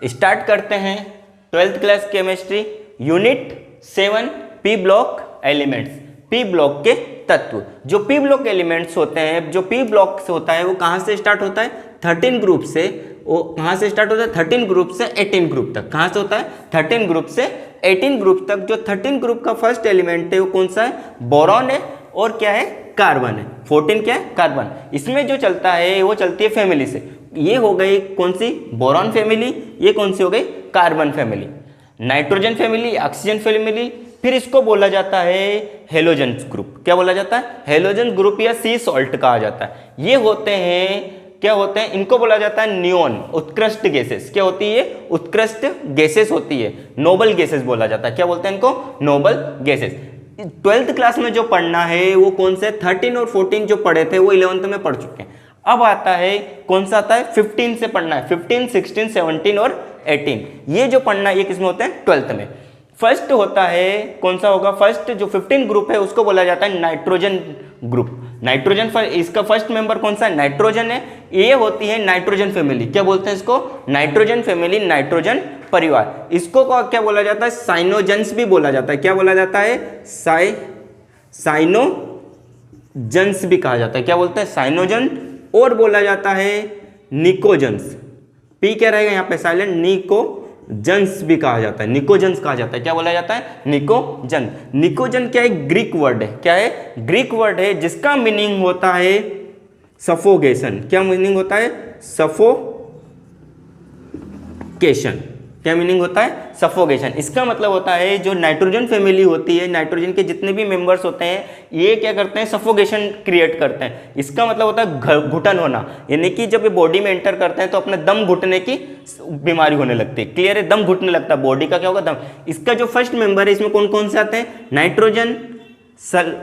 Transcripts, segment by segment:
Start करते हैं 12th class chemistry unit 7 P block elements. P block के तत्व। जो पी ब्लॉक एलिमेंट्स होते हैं, जो पी ब्लॉक से होता है वो कहाँ से स्टार्ट होता है? 13 ग्रुप से। वो कहाँ से स्टार्ट होता है? 13 ग्रुप से 18 ग्रुप तक। कहाँ से होता है? 13 ग्रुप से 18 ग्रुप तक। जो 13 ग्रुप का फर्स्ट एलिमेंट है वो कौन सा है? बोरॉन है। और क्या है? कार्बन है। 14 क्या है? कार्बन। इसमें जो चलता है वो चलती है फैमिली से। ये हो गई कौन सी? Boron family. ये कौन सी हो गई? Carbon family. Nitrogen family, oxygen family, फिर इसको बोला जाता है हेलोजन ग्रुप। क्या बोला जाता है? हेलोजन ग्रुप या सी सॉल्ट कहा जाता है। ये होते हैं, क्या होते हैं? इनको बोला जाता है नियोन, उत्कृष्ट गैसेस। क्या होती है? उत्कृष्ट गैसेस होती है। नोबल गैसेस बोला जाता है। क्या बोलते हैं इनको? Noble gases. 12th क्लास में जो पढ़ना है वो कौन से? 13 और 14 जो पढ़े थे वो 11th में पढ़ चुके हैं। अब आता है कौन सा आता है? 15 से पढ़ना है। 15, 16, 17 और 18 ये जो पढ़ना है ये किसमें होते हैं? 12th में। फर्स्ट होता है कौन सा होगा? फर्स्ट जो 15 ग्रुप है उसको बोला जाता है नाइट्रोजन ग्रुप। नाइट्रोजन इसका फर्स्ट मेंबर कौन सा है? नाइट्रोजन है। ये होती है नाइट्रोजन फैमिली। क्या बोलते हैं इसको? नाइट्रोजन फैमिली, नाइट्रोजन परिवार। इसको क्या बोला जाता है? साइनोजेंस भी बोला जाता है। क्या बोला जाता है? साइनोजेंस भी कहा जाता है। क्या बोलते हैं? साइनोजन। और बोला जाता है निकोजेंस। पी क्या रहेगा यहाँ पे? साइलेंट। निकोजेंस भी कहा जाता है। निकोजेंस कहा जाता है। क्या बोला जाता है? निकोजन। निकोजन क्या है? ग्रीक वर्ड है। क्या है? ग्रीक वर्ड है जिसका मीनिंग होता है सफोकेशन। क्या मीनिंग होता है? सफोकेशन। क्या मीनिंग होता है? सफोकेशन। इसका मतलब होता है जो नाइट्रोजन फैमिली होती है, नाइट्रोजन के जितने भी मेंबर्स होते हैं ये क्या करते हैं? सफोकेशन क्रिएट करते हैं। इसका मतलब होता है घुटन होना, यानी कि जब ये बॉडी में एंटर करते हैं तो अपने दम घुटने की बीमारी होने लगती है। क्लियर है? दम घुटने लगता है, बॉडी का क्या होगा? दम। इसका जो फर्स्ट मेंबर है इसमें कौन कौन से आते हैं? नाइट्रोजन,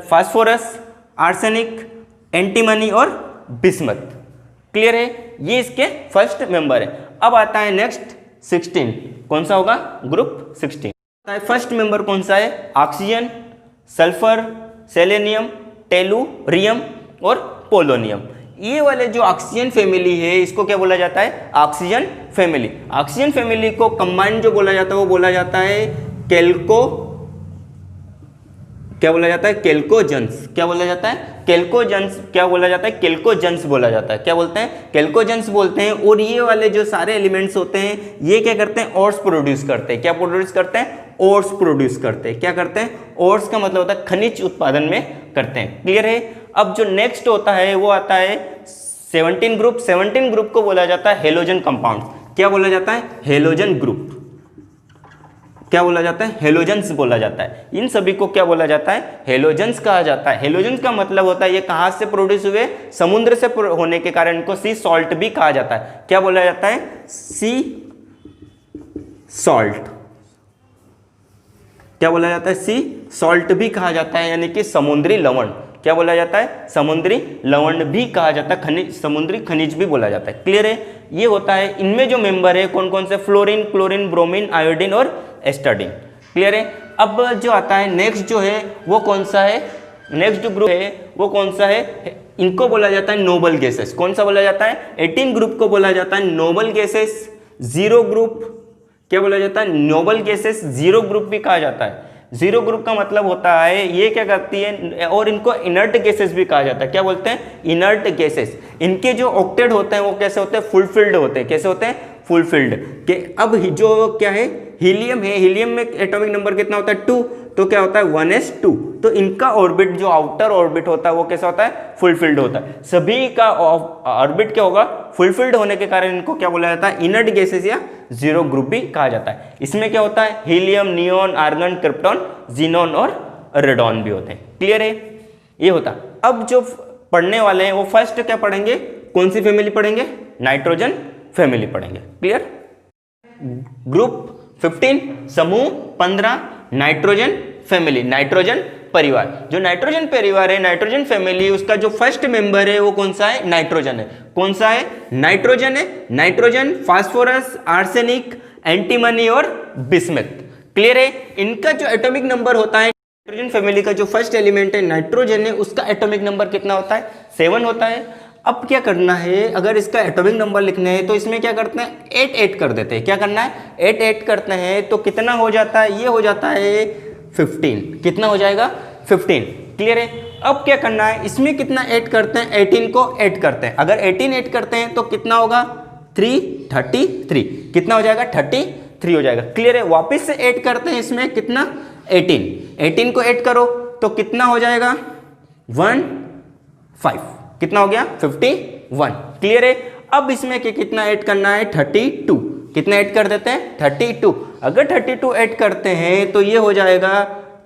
फास्फोरस, आर्सेनिक, एंटीमनी और बिस्मथ। क्लियर है? ये इसके फर्स्ट मेंबर है। अब आता है नेक्स्ट 16। कौन सा होगा? ग्रुप 16। फर्स्ट मेंबर कौन सा है? ऑक्सीजन, सल्फर, सेलेनियम, टेलुरियम और पोलोनियम। ये वाले जो ऑक्सीजन फैमिली है इसको क्या बोला जाता है? Oxygen family. ऑक्सीजन फैमिली को कंबाइंड जो बोला जाता है वो बोला जाता है क्या बोला जाता है? केल्कोजेंस। क्या बोला जाता है? केल्कोजेंस। क्या बोला जाता है? केल्कोजेंस बोला जाता है। क्या बोलते हैं? केल्कोजेंस बोलते हैं। और ये वाले जो सारे एलिमेंट्स होते हैं ये क्या करते हैं? ओर्स प्रोड्यूस करते हैं। क्या प्रोड्यूस करते हैं? ओर्स प्रोड्यूस करते हैं। क्या करते हैं? ओर्स का मतलब होता है खनिज उत्पादन में करते हैं। क्लियर है? अब जो नेक्स्ट होता है वो आता है 17 ग्रुप। 17 ग्रुप को बोला जाता है हेलोजन कंपाउंड। क्या बोला जाता है? Halogen group. क्या बोला जाता है? हेलोजेंस बोला जाता है। इन सभी को क्या बोला जाता है? हेलोजेंस कहा जाता है। हेलोजेंस का मतलब होता है ये कहाँ से प्रोड्यूस हुए? समुद्र से होने के कारण इनको सी सॉल्ट भी कहा जाता है। क्या बोला जाता है? सी सॉल्ट। क्या बोला जाता है? सी सॉल्ट भी कहा जाता है, यानी कि समुद्री लवण। क्या बोला जाता है? समुद्री लवण भी कहा जाता है। खनिज, समुद्री खनिज भी बोला जाता है। क्लियर है? ये होता है। इनमें जो मेंबर है कौन कौन से? फ्लोरीन, क्लोरीन, ब्रोमीन, आयोडीन और एस्टाडीन। क्लियर है? अब जो आता है नेक्स्ट जो है वो कौन सा है? नेक्स्ट जो ग्रुप है वो कौन सा है? इनको बोला जाता है नोबल गैसेस। कौन सा बोला जाता है? 18 ग्रुप को बोला जाता है नोबल गैसेस। 0 ग्रुप क्या बोला जाता है? Noble gases. 0 ग्रुप भी कहा जाता है। 0 ग्रुप का मतलब होता है ये क्या करती है? और इनको इनर्ट गैसेस भी कहा जाता है। क्या बोलते हैं? Inert gases. इनके जो ऑक्टेट होते हैं वो कैसे होते हैं? फुलफिल्ड होते हैं। कैसे होते हैं? फुलफिल्ड के। अब जो क्या है? हीलियम है। हीलियम में एटॉमिक नंबर कितना होता है? 2। तो क्या होता है? 1s2। तो इनका ऑर्बिट जो आउटर ऑर्बिट होता है वो कैसा होता है? फुलफिल्ड होता है। सभी का ऑर्बिट क्या होगा? फुलफिल्ड होने के कारण इनको क्या बोला जाता है? इनर्ट गैसेस या 0 ग्रुप भी कहा जाता है। इसमें क्या होता है? Helium, neon, argon, krypton, xenon और रेडॉन भी होते हैं। क्लियर है? ये होता है। अब जो पढ़ने वाले हैं वो फर्स्ट क्या पढ़ेंगे? कौन सी फैमिली पढ़ेंगे? नाइट्रोजन फैमिली पढ़ेंगे। क्लियर? ग्रुप 15, समूह 15, नाइट्रोजन फैमिली, नाइट्रोजन परिवार। जो नाइट्रोजन परिवार है, नाइट्रोजन फैमिली, उसका जो फर्स्ट मेंबर है वो कौन सा है? नाइट्रोजन है। कौन सा है? नाइट्रोजन है। नाइट्रोजन, फास्फोरस, आर्सेनिक, एंटीमनी और बिस्मथ। क्लियर है? इनका जो एटॉमिक नंबर होता है, नाइट्रोजन फैमिली का जो फर्स्ट एलिमेंट है नाइट्रोजन है, उसका एटॉमिक नंबर कितना होता है? 7 होता है। अब क्या करना है, अगर इसका एटॉमिक नंबर लिखना है तो इसमें क्या करते हैं, 8 8 कर देते हैं। क्या करना है, 8 8 करते हैं तो कितना हो जाता है, ये हो जाता है 15। कितना हो जाएगा, 15। क्लियर है। अब क्या करना है, इसमें कितना ऐड करते हैं, 18 को ऐड करते हैं। अगर 18 ऐड करते हैं तो कितना होगा, 33। कितना हो जाएगा, 33 हो जाएगा। क्लियर है। वापस से ऐड करते हैं इसमें कितना, 18 को ऐड करो तो कितना हो जाएगा, 15। कितना हो गया, 51। क्लियर है। अब इसमें कितना ऐड करना है, 32। कितना ऐड कर देते हैं, 32। अगर 32 ऐड करते हैं तो ये हो जाएगा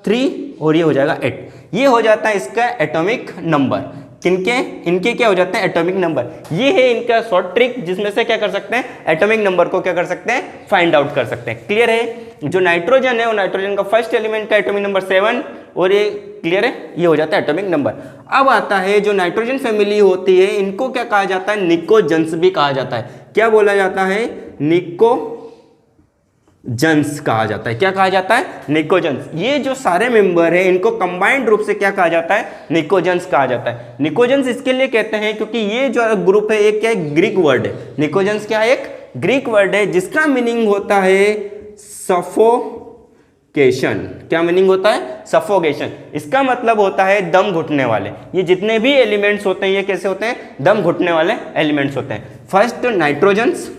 3 और ये हो जाएगा 8। ये हो जाता है इसका एटॉमिक नंबर। किनके, इनके क्या हो जाते हैं, एटॉमिक नंबर। ये है इनका शॉर्ट ट्रिक, जिसमें से क्या कर सकते हैं, एटॉमिक नंबर को क्या कर सकते हैं, फाइंड आउट कर सकते हैं। क्लियर है। जो नाइट्रोजन है वो नाइट्रोजन का फर्स्ट एलिमेंट का एटॉमिक नंबर 7 और ये क्लियर है, ये हो जाता है एटॉमिक नंबर। अब आता है जो नाइट्रोजन फैमिली होती है इनको क्या कहा जाता है, निकोजेंस भी कहा जाता है। क्या बोला जाता है, निकोजेंस कहा जाता है। क्या कहा जाता है, निकोजेंस। ये जो सारे मेंबर हैं इनको कंबाइंड रूप से क्या कहा जाता है, निकोजेंस कहा जाता है। निकोजेंस इसके लिए कहते हैं क्योंकि ये जो ग्रुप है एक क्या है, ग्रीक वर्ड है। निकोजेंस क्या है, एक ग्रीक वर्ड है जिसका मीनिंग होता है सफोकेशन। क्या मीनिंग होता है, सफोकेशन। इसका मतलब होता है दम घुटने वाले। ये जितने भी एलिमेंट्स होते हैं ये कैसे होते हैं, दम घुटने वाले एलिमेंट्स होते हैं। फर्स्ट नाइट्रोजन्स,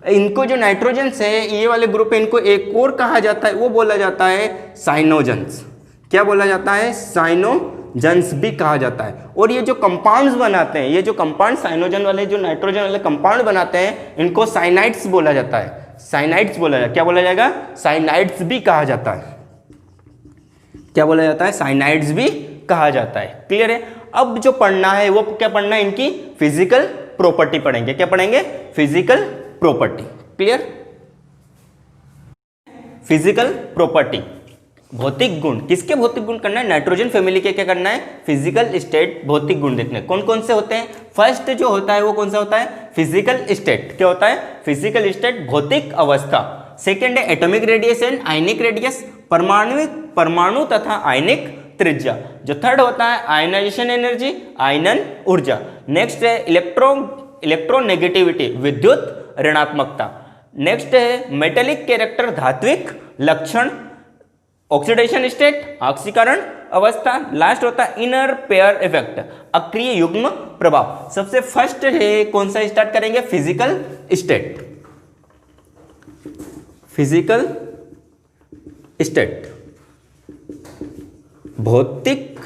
इनको जो नाइट्रोजन्स है ये वाले ग्रुप है, इनको एक और कहा जाता है, वो बोला जाता है साइनोजेंस। क्या बोला जाता है, साइनोजेंस भी कहा जाता है। और ये जो कंपाउंड्स बनाते हैं, ये जो कंपाउंड साइनोजन वाले, जो नाइट्रोजन वाले कंपाउंड बनाते हैं, इनको साइनाइड्स बोला जाता है। साइनाइड्स बोला जाएगा। क्या बोला जाएगा, साइनाइड्स भी कहा जाता है। क्या बोला जाता है, साइनाइड्स भी कहा जाता है। क्लियर है। अब जो पढ़ना है वो क्या पढ़ना है, इनकी फिजिकल प्रॉपर्टी पढ़ेंगे। क्या पढ़ेंगे, physical property. Clear. Physical property, भौतिक गुण। किसके भौतिक गुण करना है, नाइट्रोजन फैमिली के क्या करना है, फिजिकल स्टेट भौतिक गुण देखने। कौन कौन से होते हैं, फर्स्ट जो होता है वो कौन सा होता है, फिजिकल स्टेट। क्या होता है, फिजिकल स्टेट भौतिक अवस्था। सेकेंड है एटॉमिक रेडिएशन, आयनिक रेडियस, परमाणु तथा आयनिक त्रिज्या। जो थर्ड होता है आयनाइजेशन एनर्जी, आयनन ऊर्जा। नेक्स्ट है इलेक्ट्रोनेगेटिविटी, विद्युत ऋणात्मकता। नेक्स्ट है मेटेलिक कैरेक्टर, धात्विक लक्षण। ऑक्सीडेशन स्टेट, ऑक्सीकरण अवस्था। लास्ट होता है इनर पेयर इफेक्ट, अक्रिय युग्म प्रभाव। सबसे फर्स्ट है कौन सा स्टार्ट करेंगे, फिजिकल स्टेट। फिजिकल स्टेट, भौतिक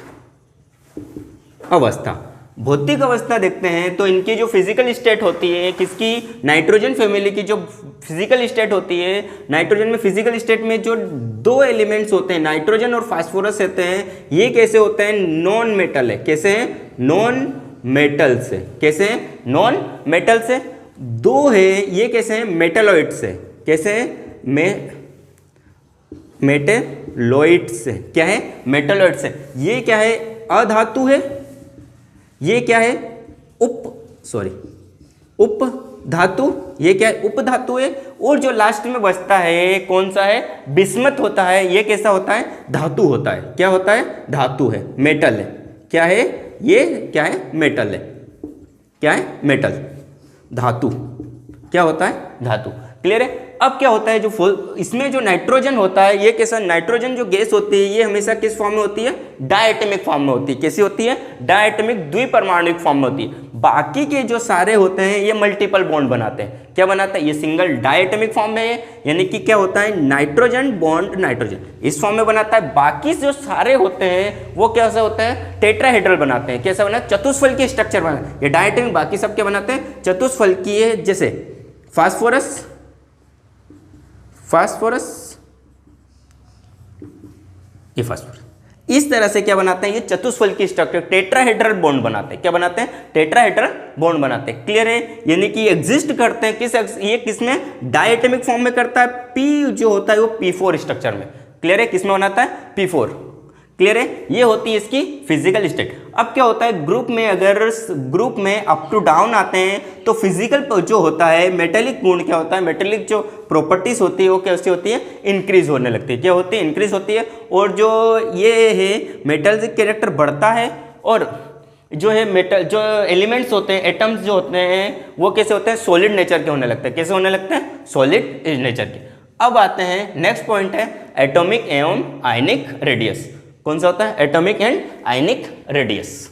अवस्था। भौतिक अवस्था देखते हैं तो इनकी जो फिजिकल स्टेट होती है, किसकी, नाइट्रोजन फैमिली की जो फिजिकल स्टेट होती है, नाइट्रोजन में फिजिकल स्टेट में जो दो एलिमेंट्स होते हैं, नाइट्रोजन और फास्फोरस होते हैं, ये कैसे होते हैं, नॉन मेटल है। कैसे हैं, नॉन मेटल से। कैसे हैं, नॉन मेटल से। दो है ये कैसे हैं, मेटलॉइड से। कैसे हैं, मेटलॉइड से। क्या है, मेटलॉइड से। ये क्या है, अधातु है। ये क्या है, उप धातु। ये क्या है, उप धातु है। और जो लास्ट में बचता है कौन सा है, बिस्मथ होता है। ये कैसा होता है, धातु होता है। क्या होता है, धातु है, मेटल है। क्या है, ये क्या है, मेटल है। क्या है, मेटल, धातु। क्या होता है, धातु। क्लियर है। अब क्या होता है, जो इसमें जो नाइट्रोजन होता है, ये कैसा, नाइट्रोजन जो गैस होती है ये हमेशा किस फॉर्म में होती है, डायटोमिक फॉर्म में होती है। कैसी होती है, डायटोमिक, द्विपरमाणुक फॉर्म में होती है। बाकी के जो सारे होते हैं ये मल्टीपल बॉन्ड बनाते हैं। क्या बनाता है, ये सिंगल डायटोमिक फॉर्म में है, यानी कि क्या होता है, नाइट्रोजन बॉन्ड नाइट्रोजन इस फॉर्म में बनाता है। बाकी जो सारे होते हैं वो कैसे होते हैं, टेट्राहेड्रल बनाते हैं। कैसा बना, चतुष्फलकीय स्ट्रक्चर बनाते हैं। ये डायटोमिक, बाकी सब क्या बनाते हैं, चतुष्फलकीय। जैसे फास्फोरस, ये फास्फोरस इस तरह से क्या बनाते हैं, ये चतुष्फलकीय स्ट्रक्चर, टेट्राहेड्रल बॉन्ड बनाते हैं। क्या बनाते हैं, टेट्राहेड्रल बॉन्ड बनाते हैं। क्लियर है। यानी कि एग्जिस्ट करते हैं ये किसमें, डायटोमिक फॉर्म में करता है। पी जो होता है वो P4 स्ट्रक्चर में। क्लियर है, किसमें बनाता है, P4। क्लियर है। ये होती है इसकी फिजिकल स्टेट। अब क्या होता है, ग्रुप में अगर ग्रुप में अप टू डाउन आते हैं तो फिजिकल जो होता है, मेटेलिक गुण क्या होता है, मेटेलिक जो प्रॉपर्टीज होती है वो कैसे होती है, इंक्रीज होने लगती है। क्या होती है, इंक्रीज होती है। और जो ये है मेटल कैरेक्टर बढ़ता है और जो है मेटल, जो एलिमेंट्स होते हैं, एटम्स जो होते हैं, वो कैसे होते हैं, सॉलिड नेचर के होने लगते हैं। कैसे होने लगते हैं, सॉलिड नेचर के। अब आते हैं नेक्स्ट पॉइंट है एटॉमिक एवं आयनिक रेडियस। कौन सा होता है, एटॉमिक एंड आयनिक रेडियस।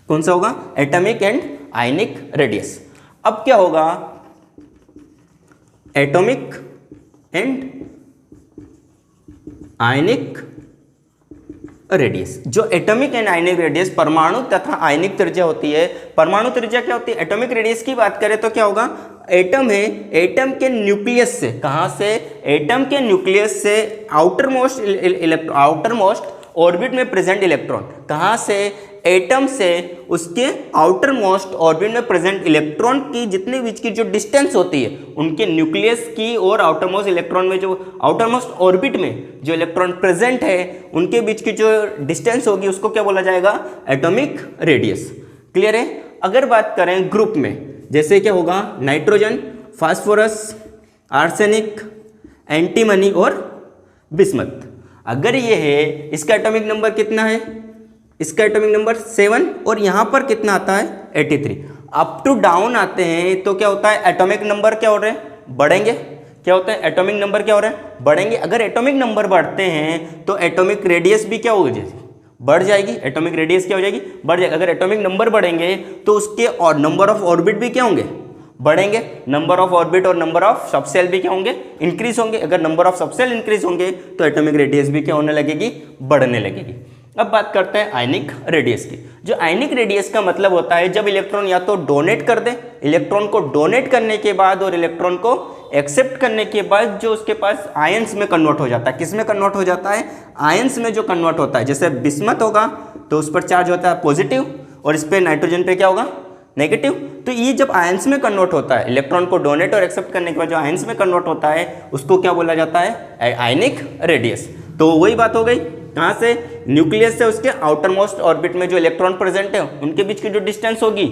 कौन सा होगा, एटॉमिक एंड आयनिक रेडियस। अब क्या होगा, एटॉमिक एंड आयनिक रेडियस। जो एटॉमिक एंड आयनिक रेडियस परमाणु तथा आयनिक त्रिज्या होती है। परमाणु त्रिज्या क्या होती है, एटॉमिक रेडियस की बात करें तो क्या होगा, एटम है, एटम के न्यूक्लियस से, कहां से, एटम के न्यूक्लियस से आउटर मोस्ट ऑर्बिट में प्रेजेंट इलेक्ट्रॉन, कहां से, एटम से उसके आउटर मोस्ट ऑर्बिट में प्रेजेंट इलेक्ट्रॉन की जितने बीच की जो डिस्टेंस होती है, उनके न्यूक्लियस की और आउटर मोस्ट इलेक्ट्रॉन में जो आउटर मोस्ट ऑर्बिट में जो इलेक्ट्रॉन प्रेजेंट है, उनके बीच की जो डिस्टेंस होगी उसको क्या बोला जाएगा, एटॉमिक रेडियस। क्लियर है। अगर बात करें ग्रुप में, जैसे क्या होगा, नाइट्रोजन, फास्फोरस, आर्सेनिक, एंटीमनी और बिस्मथ। अगर ये है, इसका एटॉमिक नंबर कितना है, इसका एटॉमिक नंबर 7 और यहाँ पर कितना आता है 83। अप टू डाउन आते हैं तो क्या होता है, एटॉमिक नंबर क्या हो रहे हैं, बढ़ेंगे। क्या होता है, एटॉमिक नंबर क्या हो रहे हैं, बढ़ेंगे। अगर एटॉमिक नंबर बढ़ते हैं तो एटॉमिक रेडियस भी क्या हो जाएगी, बढ़ जाएगी। एटॉमिक रेडियस क्या हो जाएगी, बढ़ जाएगी। अगर एटॉमिक नंबर बढ़ेंगे तो उसके और नंबर ऑफ ऑर्बिट भी क्या होंगे, बढ़ेंगे। नंबर ऑफ ऑर्बिट और नंबर ऑफ सबसेल भी क्या होंगे, इंक्रीज होंगे। अगर नंबर ऑफ सबसेल इंक्रीज होंगे तो एटॉमिक रेडियस भी क्या होने लगेगी, बढ़ने लगेगी। अब बात करते हैं आयनिक रेडियस की। जो आयनिक रेडियस का मतलब होता है जब इलेक्ट्रॉन या तो डोनेट कर दे, इलेक्ट्रॉन को डोनेट करने के बाद और इलेक्ट्रॉन को एक्सेप्ट करने के बाद जो उसके पास आयंस में कन्वर्ट हो जाता है। किस में कन्वर्ट हो जाता है, आयंस में जो कन्वर्ट होता है। जैसे बिस्मथ होगा तो उस पर चार्ज होता है पॉजिटिव और इस पर नाइट्रोजन पे क्या होगा, नेगेटिव। तो ये जब आयंस में कन्वर्ट होता है, इलेक्ट्रॉन को डोनेट और एक्सेप्ट करने के बाद जो आयंस में कन्वर्ट होता है उसको क्या बोला जाता है, आयनिक रेडियस। तो वही बात हो गई, कहाँ से, न्यूक्लियस से उसके आउटर मोस्ट ऑर्बिट में जो इलेक्ट्रॉन प्रेजेंट है उनके बीच की जो डिस्टेंस होगी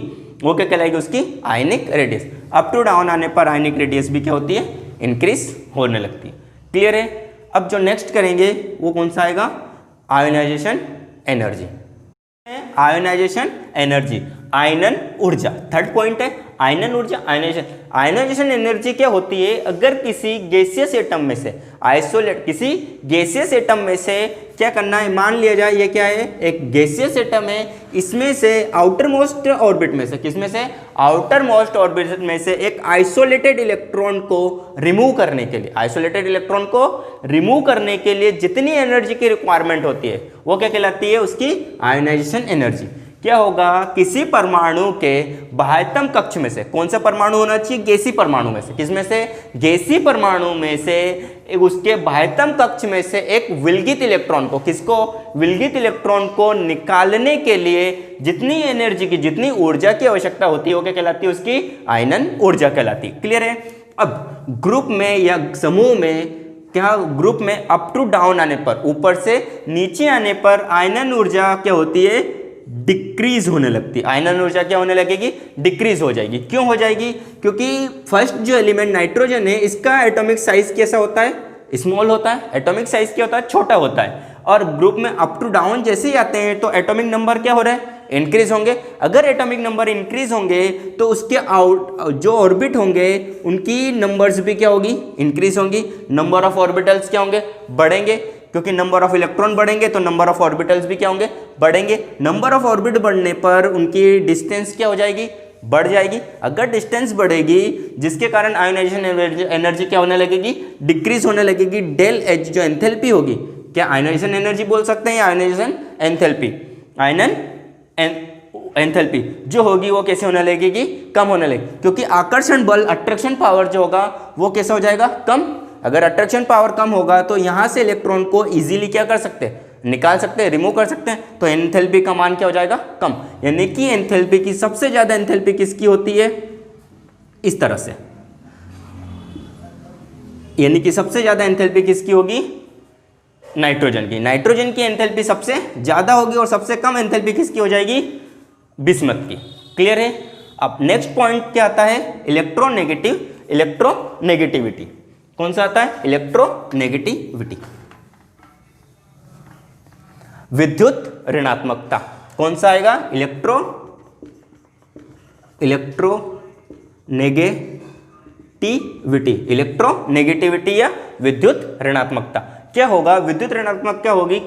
वो क्या कहलाएगी, उसकी ionic radius. Up to down आने पर आयनिक रेडियस भी क्या होती है, इंक्रीज होने लगती है। क्लियर है। अब जो नेक्स्ट करेंगे वो कौन सा आएगा, आयोनाइजेशन एनर्जी। आयोनाइजेशन एनर्जी, आयनन ऊर्जा। थर्ड पॉइंट है आयनन ऊर्जा, आयनाइजेशन। आयनाइजेशन एनर्जी क्या होती है, अगर किसी गैसियस एटम में से आइसोलेट, किसी गैसियस एटम में से क्या करना है, मान लिया जाए ये क्या है, एक गैसियस एटम है, इसमें से आउटर मोस्ट ऑर्बिट में से, किसमें से, आउटर मोस्ट ऑर्बिट में से एक आइसोलेटेड इलेक्ट्रॉन को रिमूव करने के लिए, आइसोलेटेड इलेक्ट्रॉन को रिमूव करने के लिए जितनी एनर्जी की रिक्वायरमेंट होती है वो क्या कहलाती है, उसकी आयोनाइजेशन एनर्जी। क्या होगा, किसी परमाणु के बाह्यतम कक्ष में से, कौन सा परमाणु होना चाहिए, गैसीय परमाणु में से, किसमें से, गैसीय परमाणु में से उसके बाह्यतम कक्ष में से एक विलगित इलेक्ट्रॉन को, किसको, विलगित इलेक्ट्रॉन को निकालने के लिए जितनी एनर्जी की, जितनी ऊर्जा की आवश्यकता होती है वो क्या कहलाती है, उसकी आयनन ऊर्जा कहलाती है। क्लियर है। अब ग्रुप में या समूह में क्या, ग्रुप में अप टू डाउन आने पर, ऊपर से नीचे आने पर आयनन ऊर्जा क्या होती है, डिक्रीज होने लगती है। आयनन ऊर्जा क्या होने लगेगी, डिक्रीज हो जाएगी। क्यों हो जाएगी, क्योंकि फर्स्ट जो एलिमेंट नाइट्रोजन है इसका एटॉमिक साइज कैसा होता है, स्मॉल होता है। एटॉमिक साइज क्या होता है, छोटा होता है। और ग्रुप में अप टू डाउन जैसे ही आते हैं तो एटॉमिक नंबर क्या हो रहा है, इंक्रीज होंगे। अगर एटॉमिक नंबर इंक्रीज होंगे तो उसके जो ऑर्बिट होंगे उनकी नंबर्स भी क्या होगी, इंक्रीज होंगी। नंबर ऑफ ऑर्बिटल्स क्या होंगे, बढ़ेंगे, क्योंकि नंबर ऑफ इलेक्ट्रॉन बढ़ेंगे तो नंबर ऑफ ऑर्बिटल्स भी क्या होंगे, बढ़ेंगे। नंबर ऑफ ऑर्बिट बढ़ने पर उनकी डिस्टेंस क्या हो जाएगी, बढ़ जाएगी। अगर डिस्टेंस बढ़ेगी जिसके कारण आयोनाइजेशन एनर्जी क्या होने लगेगी, डिक्रीज होने लगेगी। डेल एच जो एंथैल्पी होगी, क्या आयोनाइजेशन एनर्जी बोल सकते हैं या आयोनाइजेशन एंथैल्पी, आयनन एंथैल्पी जो होगी वो कैसे होने लगेगी, कम होने लगेगी। क्योंकि आकर्षण बल, अट्रैक्शन पावर जो होगा वो कैसा हो जाएगा, कम। अगर अट्रैक्शन पावर कम होगा तो यहाँ से इलेक्ट्रॉन को इजीली क्या कर सकते हैं, निकाल सकते हैं, रिमूव कर सकते हैं। तो एंथैल्पी का मान क्या हो जाएगा, कम। यानी कि एंथैल्पी की सबसे ज्यादा एंथैल्पी किसकी होती है, इस तरह से, यानी कि सबसे ज्यादा एंथैल्पी किसकी होगी, नाइट्रोजन की। नाइट्रोजन की एंथैल्पी सबसे ज्यादा होगी और सबसे कम एंथैल्पी किसकी हो जाएगी, बिस्मथ की। क्लियर है। अब नेक्स्ट पॉइंट क्या आता है, इलेक्ट्रोनेगेटिविटी। कौन सा आता है? इलेक्ट्रोनेगेटिविटी। विद्युत ऋणात्मकता कौन सा आएगा? इलेक्ट्रोनेगेटिविटी या विद्युत ऋणात्मकता। क्या होगा? विद्युत ऋणात्मक क्या होगी?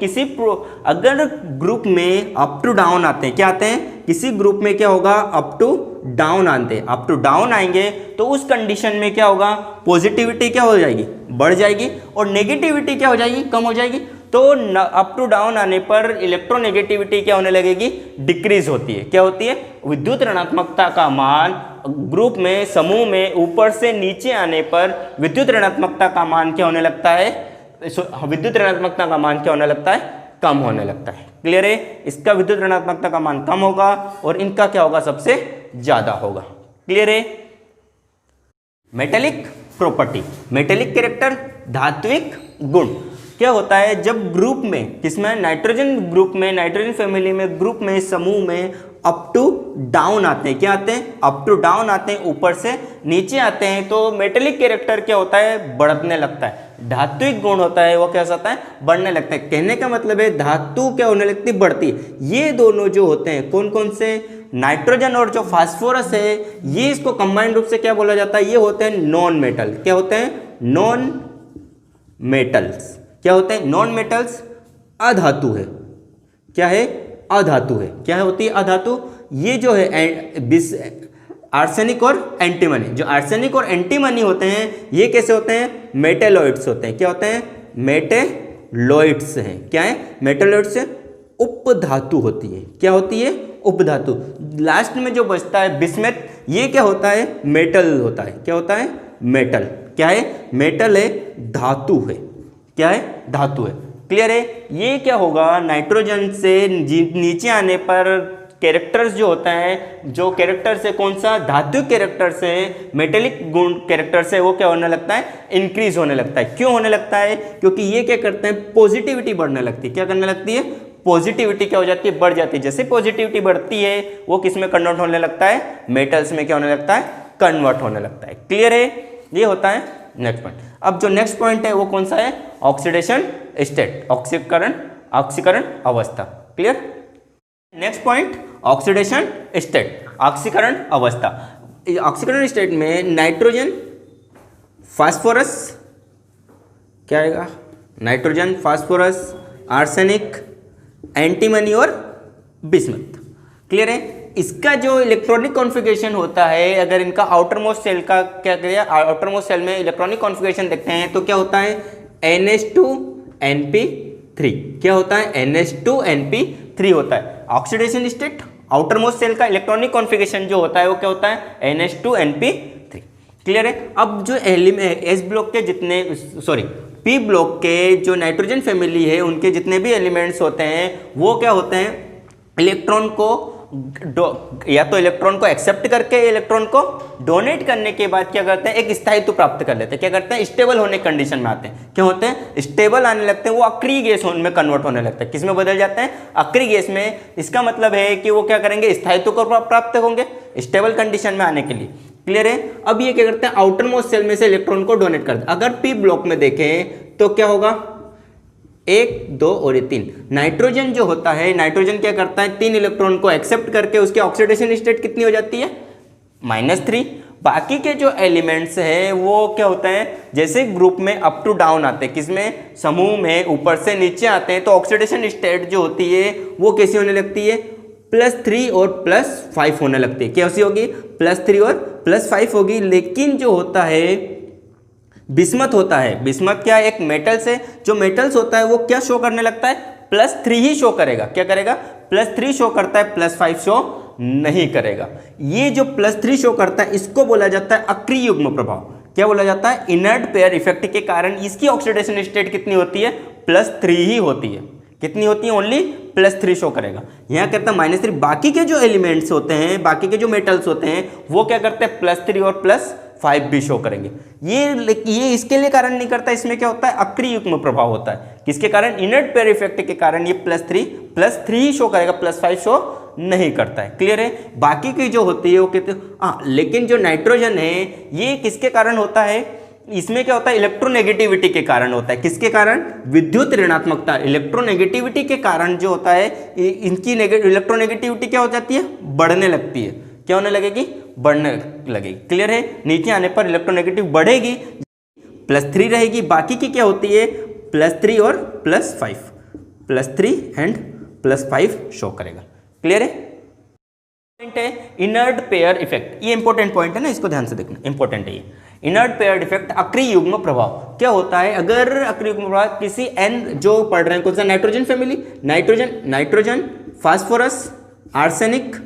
अगर ग्रुप में अप टू डाउन आते हैं, क्या आते हैं? किसी ग्रुप में क्या होगा? अप टू डाउन आते हैं, अप टू डाउन आएंगे तो उस कंडीशन में क्या होगा? पॉजिटिविटी क्या हो जाएगी? बढ़ जाएगी, और नेगेटिविटी क्या हो जाएगी? कम हो जाएगी। तो अप टू डाउन आने पर इलेक्ट्रोनेगेटिविटी क्या होने लगेगी? डिक्रीज होती है। क्या होती है? विद्युत ऋणात्मकता का मान ग्रुप में, समूह में ऊपर से नीचे आने पर विद्युत ऋणात्मकता का मान क्या होने लगता है? विद्युत ऋणात्मकता का मान क्या होने लगता है? कम होने लगता है। क्लियर है? इसका विद्युत ऋणात्मकता का मान कम होगा और इनका क्या होगा? सबसे ज्यादा होगा। क्लियर है? मेटेलिक प्रॉपर्टी, मेटेलिक कैरेक्टर, धात्विक गुण। क्या होता है जब ग्रुप में, किसमें? नाइट्रोजन ग्रुप में, नाइट्रोजन फैमिली में, ग्रुप में, समूह में अप टू डाउन आते हैं। क्या आते हैं? अप टू डाउन आते हैं, ऊपर से नीचे आते हैं, तो मेटेलिक कैरेक्टर क्या होता है? बढ़ने लगता है। धात्विक गुण होता है वो क्या होता है? बढ़ने लगता है। कहने का मतलब है धातु क्या होने लगती है? बढ़ती है। ये दोनों जो होते हैं, कौन कौन से? नाइट्रोजन और जो फास्फोरस है, ये इसको कंबाइंड रूप से क्या बोला जाता है? ये होते हैं नॉन मेटल। क्या होते हैं? Non metals. क्या होते हैं? Non metals. अधातु है। क्या है? अधातु है। क्या होती है? अधातु। ये जो है आर्सेनिक और एंटीमनी, जो आर्सेनिक और एंटीमनी होते हैं, ये कैसे होते हैं? मेटेलॉइड्स होते हैं। क्या होते हैं? मेटेलॉइड्स हैं। क्या है? मेटेलॉइड्स से उपधातु होती है। क्या होती है? उपधातु। लास्ट में जो बचता है बिस्मथ, ये क्या होता है? मेटल होता है। क्या होता है? मेटल। क्या है? मेटल है, धातु है। क्या है? धातु है। क्लियर है? ये क्या होगा? नाइट्रोजन से नीचे आने पर कैरेक्टर्स जो होता है, जो कैरेक्टर से, कौन सा? धातु कैरेक्टर से मेटेलिक गुण कैरेक्टर से वो क्या होने लगता है? इंक्रीज होने लगता है। क्यों होने लगता है? क्योंकि ये क्या करते हैं? पॉजिटिविटी बढ़ने लगती है। क्या करने लगती है? पॉजिटिविटी क्या हो जाती है? बढ़ जाती है। जैसे पॉजिटिविटी बढ़ती है वो किस में कन्वर्ट होने लगता है? मेटल्स में क्या होने लगता है? कन्वर्ट होने लगता है। क्लियर है? ये होता है नेक्स्ट पॉइंट। अब जो नेक्स्ट पॉइंट है वो कौन सा है? ऑक्सीडेशन स्टेट, ऑक्सीकरण अवस्था। Clear? Next point oxidation state, ऑक्सीकरण अवस्था। ऑक्सीकरण स्टेट में नाइट्रोजन, फास्फोरस, क्या आएगा? नाइट्रोजन, फास्फोरस, आर्सेनिक, एंटीमनी और बिस्मथ। क्लियर है? इसका जो इलेक्ट्रॉनिक कॉन्फ़िगरेशन होता है, अगर इनका आउटर मोस्ट सेल का क्या किया, आउटर मोस्ट सेल में इलेक्ट्रॉनिक कॉन्फ़िगरेशन देखते हैं तो क्या होता है? NH2Np3। क्या होता है? NH2Np3 होता है। Oxidation state, outermost shell का इलेक्ट्रॉनिक कॉन्फ़िगरेशन जो होता है वो क्या होता है? NH2Np3। क्लियर है? अब जो एस ब्लॉक के जितने, पी ब्लॉक के जो नाइट्रोजन फैमिली है, उनके जितने भी एलिमेंट्स होते हैं वो क्या होते हैं? इलेक्ट्रॉन को या तो इलेक्ट्रॉन को एक्सेप्ट करके इलेक्ट्रॉन को डोनेट करने के बाद क्या करते हैं? एक स्थायित्व प्राप्त कर लेते हैं। क्या करते हैं? स्टेबल होने कंडीशन में आते हैं। क्या होते हैं? स्टेबल आने लगते हैं। वो अक्रिय गैस में कन्वर्ट होने लगता है। किस में बदल जाते हैं? अक्रिय गैस में। इसका मतलब है कि वो क्या करेंगे? स्थायित्व को प्राप्त होंगे स्टेबल कंडीशन में आने के लिए। क्लियर है? अब ये क्या करते हैं? आउटर मोस्ट सेल में से इलेक्ट्रॉन को डोनेट करते हैं। अगर पी ब्लॉक में देखें तो क्या होगा? 1, 2 और ये 3। नाइट्रोजन जो होता है, नाइट्रोजन क्या करता है? 3 इलेक्ट्रॉन को एक्सेप्ट करके उसकी ऑक्सीडेशन स्टेट कितनी हो जाती है? -3। बाकी के जो एलिमेंट्स हैं वो क्या होता है? जैसे ग्रुप में अप टू डाउन आते हैं, किसमें? समूह में ऊपर से नीचे आते हैं, तो ऑक्सीडेशन स्टेट जो होती है वो कैसी होने लगती है? +3 और +5 होने लगती है। कैसी होगी? +3 और +5 होगी। लेकिन जो होता है बिस्मथ होता है, बिस्मथ क्या? एक मेटल्स है। जो मेटल्स होता है वो क्या शो करने लगता है? +3 ही शो करेगा। क्या करेगा? +3 शो करता है, +5 शो नहीं करेगा। ये जो +3 शो करता है इसको बोला जाता है अक्रिय युग्म प्रभाव। क्या बोला जाता है? इनर्ट पेयर इफेक्ट के कारण इसकी ऑक्सीडेशन स्टेट कितनी होती है? +3 ही होती है। कितनी होती है? ओनली +3 शो करेगा। यहाँ कहता है -3। बाकी के जो एलिमेंट्स होते हैं, बाकी के जो मेटल्स होते हैं वो क्या करते हैं? +3 और +5 भी शो करेंगे। ये इसके लिए कारण नहीं करता। इसमें क्या होता है? अक्रिय युग्म प्रभाव होता है। किसके कारण? इनर्ट पेयर इफेक्ट के कारण ये +3 ही शो करेगा, +5 शो नहीं करता है। क्लियर है? बाकी की जो होती है वो कहते हैं लेकिन जो नाइट्रोजन है ये किसके कारण होता है? इसमें क्या होता है, इलेक्ट्रोनेगेटिविटी के कारण होता है। किसके कारण? विद्युत ऋणात्मकता, इलेक्ट्रोनेगेटिविटी के कारण जो होता है, इनकी इलेक्ट्रोनेगेटिविटी क्या हो जाती है, बढ़ने लगती है। क्या होने लगेगी? बढ़ने लगेगी। क्लियर है? नीचे आने पर इलेक्ट्रोनेगेटिव बढ़ेगी, +3 रहेगी, बाकी की क्या होती है, +3 और +5, +3 एंड +5 शो करेगा। क्लियर है? पॉइंट है इनर्ट पेयर इफेक्ट, ये इंपॉर्टेंट पॉइंट है ना, इसको ध्यान से देखना, इंपॉर्टेंट है ये। इनर्ट पेयर इफेक्ट, अक्रिय युग्म प्रभाव। क्या होता है, अगर अक्रिय युग्म प्रभाव किसी n जो पढ़ रहे हैं, कौन सा, nitrogen family, nitrogen, phosphorus, arsenic,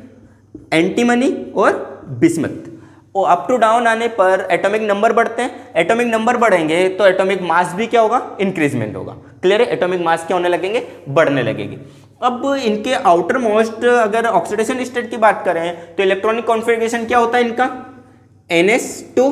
antimony और बिस्मथ, और अप टू डाउन आने पर एटॉमिक नंबर बढ़ते हैं। एटॉमिक नंबर बढ़ेंगे तो एटॉमिक मास भी क्या होगा, इंक्रीजमेंट होगा। क्लियर है? एटॉमिक मास क्या होने लगेंगे, बढ़ने लगेगी। अब इनके आउटर मोस्ट अगर ऑक्सीडेशन स्टेट की बात करें तो इलेक्ट्रॉनिक कॉन्फ़िगरेशन क्या होता है इनका, NS2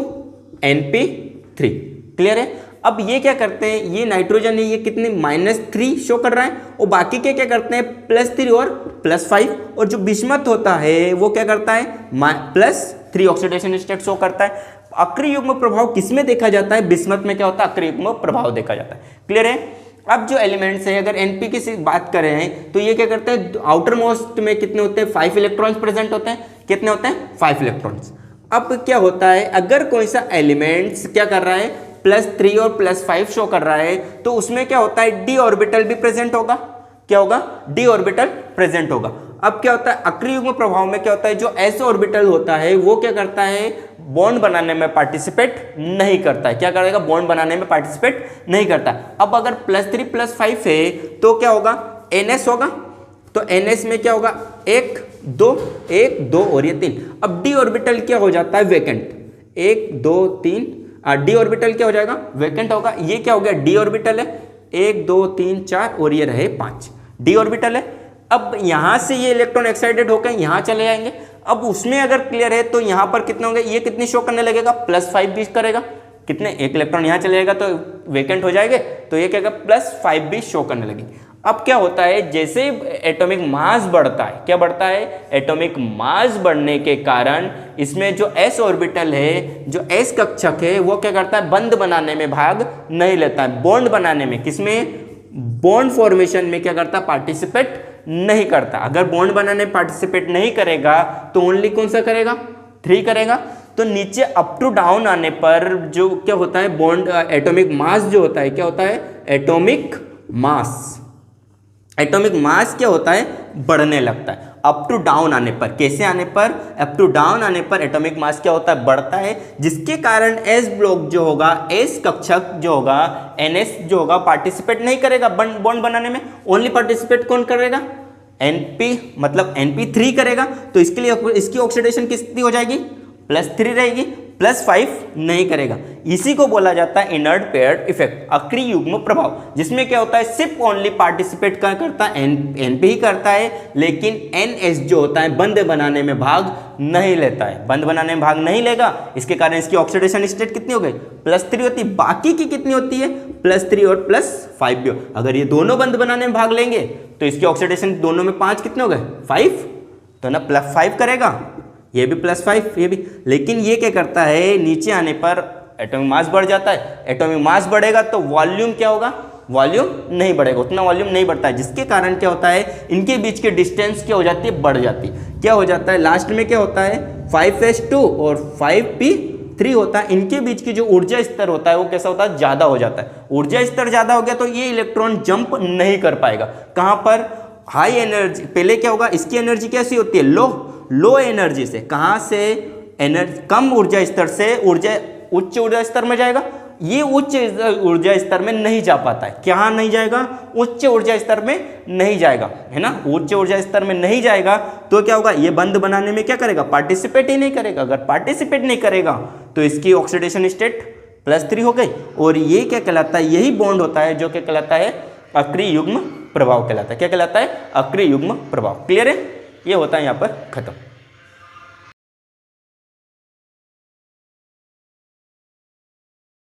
NP3। क्लियर है? अब ये क्या करते हैं, ये नाइट्रोजन है, ये कितने, -3 शो कर रहा है, और बाकी के क्या करते हैं, +3 और +5, और जो बिस्मथ होता है वो क्या करता है, +3 ऑक्सीडेशन स्टेट शो करता है। अक्रिय युग्म प्रभाव किसमें देखा जाता है, बिस्मथ में क्या होता है, अक्रिय युग्म प्रभाव देखा जाता है। क्लियर है? अब जो एलिमेंट्स है, अगर एनपी की बात करें तो ये क्या करते हैं, आउटर मोस्ट में कितने होते हैं, 5 इलेक्ट्रॉन्स प्रेजेंट होते हैं। कितने होते हैं, 5 इलेक्ट्रॉन्स। अब क्या होता है, अगर कोई सा एलिमेंट्स क्या कर रहा है, +3 और +5 शो कर रहा है, तो उसमें क्या होता है, d ऑर्बिटल भी प्रेजेंट होगा। क्या होगा, d ऑर्बिटल प्रेजेंट होगा। अब क्या होता है, अक्रिय युग्म प्रभाव में क्या होता है, जो s ऑर्बिटल होता है वो क्या करता है, बॉन्ड बनाने में पार्टिसिपेट नहीं करता है। क्या करेगा, बॉन्ड बनाने में पार्टिसिपेट नहीं करता। अब अगर +3 +5 है तो क्या होगा, NS होगा, तो NS में क्या होगा, 1 2 और ये 3। अब d ऑर्बिटल क्या हो जाता है, वैकेंट, 1 2 3, d ऑर्बिटल क्या हो जाएगा, वैकेंट होगा। ये क्या हो गया, d ऑर्बिटल है, 1 2 3 4 और ये रहे 5, d ऑर्बिटल है। अब यहां से ये इलेक्ट्रॉन एक्साइटेड होकर यहां चले जाएंगे। अब उसमें अगर क्लियर है तो यहां पर कितने होंगे, ये कितनी शो करने लगेगा, +5 भी करेगा। कितने, एक इलेक्ट्रॉन यहां चले जाएगा तो वेकेंट हो जाएंगे, तो ये क्या +5 भी शो करने लगेगी। अब क्या होता है, जैसे एटॉमिक मास बढ़ता है, क्या बढ़ता है, एटॉमिक मास बढ़ने के कारण इसमें जो s ऑर्बिटल है, जो s कक्षक है, वो क्या करता है, बंध बनाने में भाग नहीं लेता है, बॉन्ड बनाने में, किसमें, बॉन्ड फॉर्मेशन में क्या करता है, पार्टिसिपेट नहीं करता। अगर बॉन्ड बनाने में पार्टिसिपेट नहीं करेगा तो ओनली कौन सा करेगा, 3 करेगा। तो नीचे अप टू डाउन आने पर जो क्या होता है, बॉन्ड एटॉमिक मास जो होता है, क्या होता है, एटॉमिक मास, एटॉमिक मास क्या होता है, बढ़ने लगता है। अप टू डाउन आने पर, कैसे आने पर, अप टू डाउन आने पर एटॉमिक मास क्या होता है, बढ़ता है, जिसके कारण s ब्लॉक जो होगा, s कक्षक जो होगा, NS जो होगा, पार्टिसिपेट नहीं करेगा बॉन्ड बनाने में। ओनली पार्टिसिपेट कौन करेगा, NP, मतलब NP3 करेगा। तो इसके लिए इसकी ऑक्सीडेशन कितनी हो जाएगी, +3 रहेगी, +5 नहीं करेगा। इसी को बोला जाता है इनर्ट पेयर्ड इफेक्ट, अक्रिय युग्म प्रभाव, जिसमें क्या होता है, सिर्फ ओनली पार्टिसिपेट क्या करता है, NP ही करता है, लेकिन NS जो होता है बंध बनाने में भाग नहीं लेता है, बंध बनाने में भाग नहीं लेगा। इसके कारण इसकी ऑक्सीडेशन स्टेट कितनी हो गई, +3 होती है, बाकी की कितनी होती है, +3 और +5 भी। अगर ये दोनों बंध बनाने में भाग लेंगे तो इसकी ऑक्सीडेशन दोनों में 5 कितने हो गए, 5, तो ना +5 करेगा, ये भी +5, ये भी। लेकिन ये क्या करता है, नीचे आने पर एटॉमिक मास बढ़ जाता है, एटॉमिक मास बढ़ेगा तो वॉल्यूम क्या होगा, वॉल्यूम नहीं बढ़ेगा, उतना वॉल्यूम नहीं बढ़ता है, जिसके कारण क्या होता है, इनके बीच की डिस्टेंस क्या हो जाती है, बढ़ जाती है। क्या हो जाता है, लास्ट में क्या होता है, 5s2 और 5p3 होता है। इनके बीच की जो ऊर्जा स्तर होता है वो कैसा होता है, ज़्यादा हो जाता है। ऊर्जा स्तर ज़्यादा हो गया तो ये इलेक्ट्रॉन जंप नहीं कर पाएगा। कहाँ पर, हाई एनर्जी, पहले क्या होगा, इसकी एनर्जी कैसी होती है, लो एनर्जी से, कहाँ से, एनर्जी कम ऊर्जा स्तर से उच्च ऊर्जा स्तर में जाएगा। ये उच्च ऊर्जा स्तर में नहीं जा पाता है, क्या नहीं जाएगा, उच्च ऊर्जा स्तर में नहीं जाएगा, है ना, उच्च ऊर्जा स्तर में नहीं जाएगा तो क्या होगा, ये बंध बनाने में क्या करेगा, पार्टिसिपेट ही नहीं करेगा। अगर पार्टिसिपेट नहीं करेगा तो इसकी ऑक्सीडेशन स्टेट +3 हो गई, और ये क्या कहलाता है, यही बॉन्ड होता है जो क्या कहलाता है, अक्रिय युग्म प्रभाव कहलाता है। क्या कहलाता है, अक्रिय युग्म प्रभाव। क्लियर है, ये होता है यहाँ पर खत्म।